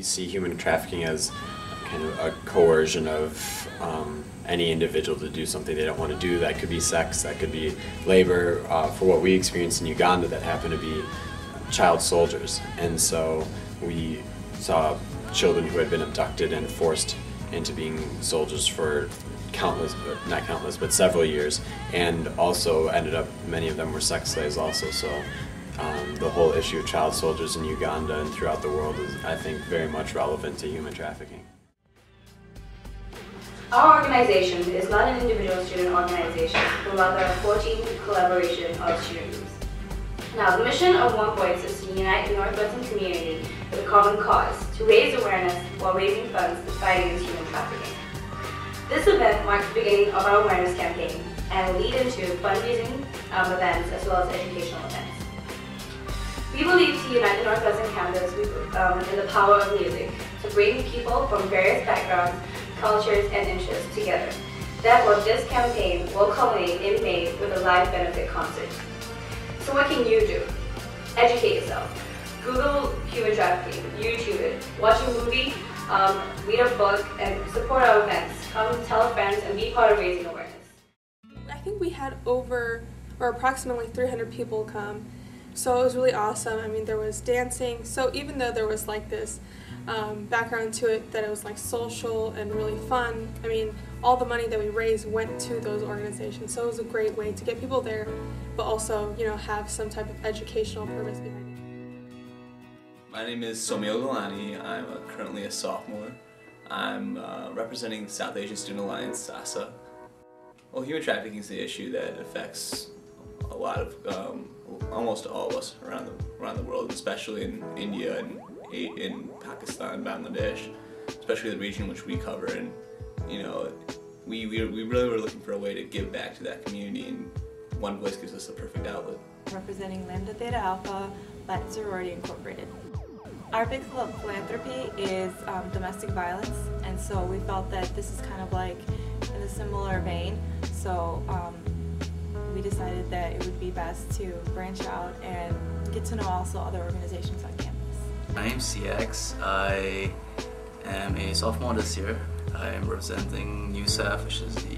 see human trafficking as kind of a coercion of any individual to do something they don't want to do. That could be sex, that could be labor. For what we experienced in Uganda, that happened to be child soldiers. And so we saw children who had been abducted and forced into being soldiers for countless, not countless, but several years, and also ended up, many of them were sex slaves also. So the whole issue of child soldiers in Uganda and throughout the world is, I think, very much relevant to human trafficking. Our organization is not an individual student organization, but rather a 14 collaboration of student groups. Now, the mission of One Voice is to unite the Northwestern community with a common cause, to raise awareness while raising funds to fight against human trafficking. This event marks the beginning of our awareness campaign and will lead into fundraising events as well as educational events. We believe to unite the Northwestern campus in the power of music, to bring people from various backgrounds, cultures, and interests together. Therefore, this campaign will culminate in May with a live benefit concert. So what can you do? Educate yourself. Google human trafficking, YouTube it, watch a movie, read a book, and support our events. Come tell friends and be part of raising awareness. I think we had approximately 300 people come, so it was really awesome. I mean, there was dancing, so even though there was like this background to it, that it was like social and really fun, I mean, all the money that we raised went to those organizations, so it was a great way to get people there, but also, you know, have some type of educational purpose behind it. My name is Somil Galani. I'm currently a sophomore. I'm representing the South Asian Student Alliance, SASA. Well, human trafficking is an issue that affects a lot of, almost all of us around the world, especially in India and in Pakistan, Bangladesh, especially the region which we cover. And you know, we really were looking for a way to give back to that community, and One Voice gives us the perfect outlet. Representing Lambda Theta Alpha, Latin Sorority Incorporated. Our big philanthropy is domestic violence, and so we felt that this is kind of like in a similar vein. So we decided that it would be best to branch out and get to know also other organizations on campus. My name is CX. I am a sophomore this year. I am representing USAF, which is the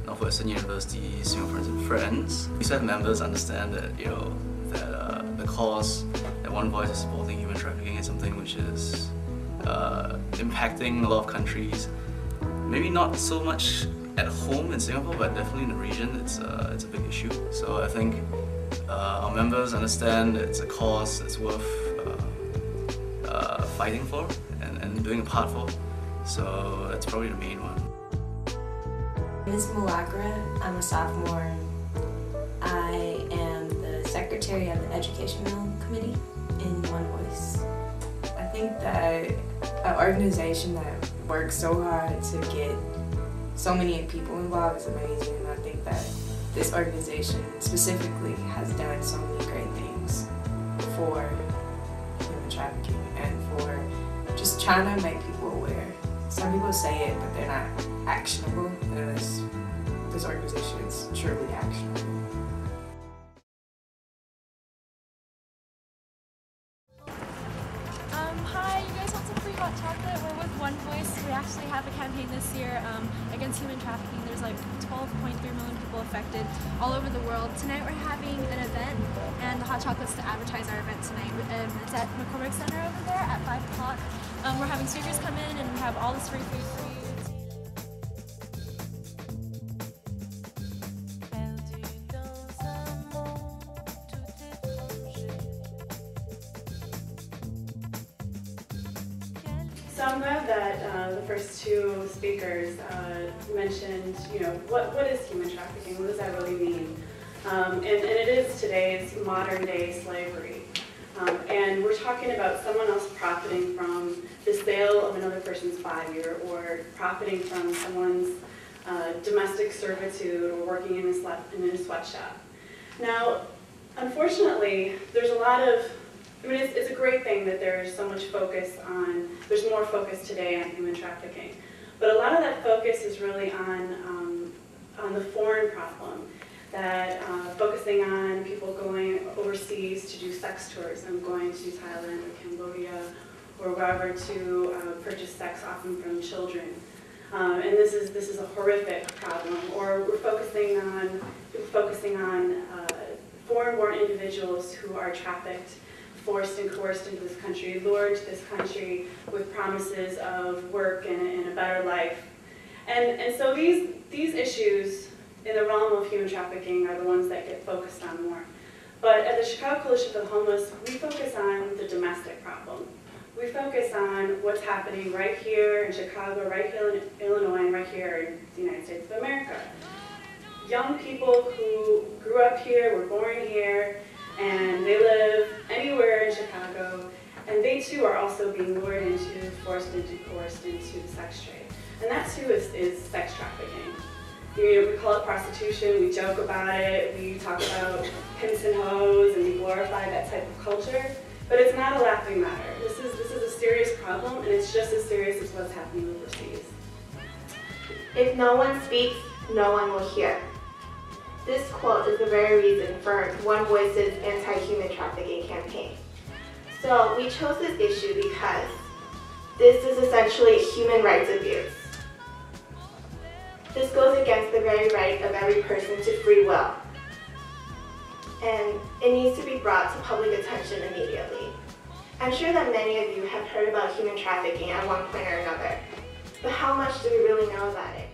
Northwestern University Student Friends and Friends. USAF members understand that, you know, that the cause that One Voice is supporting human trafficking is something which is impacting a lot of countries. Maybe not so much at home in Singapore, but definitely in the region, it's a big issue. So I think our members understand that it's a cause that's worth fighting for and doing a part for. So that's probably the main one. My name is Malagra. I'm a sophomore. I am the secretary of the educational committee in One Voice. I think that an organization that works so hard to get so many people involved is amazing, and I think that this organization specifically has done so many great things for human trafficking and for just trying to make people aware. Some people say it, but they're not actionable, and this organization is truly actionable. Hi, you guys want some free hot chocolate? We're with One Voice. We actually have a campaign this year against human trafficking. There's like 12.3 million people affected all over the world. Tonight we're having an event, and the hot chocolate's to advertise our event tonight. It's at McCormick Center over there at 5 o'clock. We're having speakers come in, and we have all this free food for you. So I'm glad that the first two speakers mentioned, you know, what is human trafficking? What does that really mean? And it is today's modern day slavery. And we're talking about someone else profiting from the sale of another person's body, or profiting from someone's domestic servitude, or working in a sweatshop. Now, unfortunately, there's a lot of, I mean, it's a great thing that there's so much focus on, there's more focus today on human trafficking. But a lot of that focus is really on the foreign problem, that focusing on people going overseas to do sex tourism, going to Thailand or Cambodia, or wherever to purchase sex, often from children. And this is a horrific problem. Or we're focusing on foreign-born individuals who are trafficked, forced and coerced into this country, lured to this country with promises of work and a better life. And so these issues in the realm of human trafficking are the ones that get focused on more. But at the Chicago Coalition for the Homeless, we focus on the domestic problem. We focus on what's happening right here in Chicago, right here in Illinois, and right here in the United States of America. Young people who grew up here, were born here, and they live anywhere in Chicago, and they too are also being lured into, forced into, coerced into the sex trade. And that too is sex trafficking. You know, we call it prostitution, we joke about it, we talk about pimps and hoes, and we glorify that type of culture. But it's not a laughing matter. This is a serious problem, and it's just as serious as what's happening overseas. If no one speaks, no one will hear. This quote is the very reason for One Voice's anti-human trafficking campaign. So we chose this issue because this is essentially human rights abuse. This goes against the very right of every person to free will. And it needs to be brought to public attention immediately. I'm sure that many of you have heard about human trafficking at one point or another, but how much do we really know about it?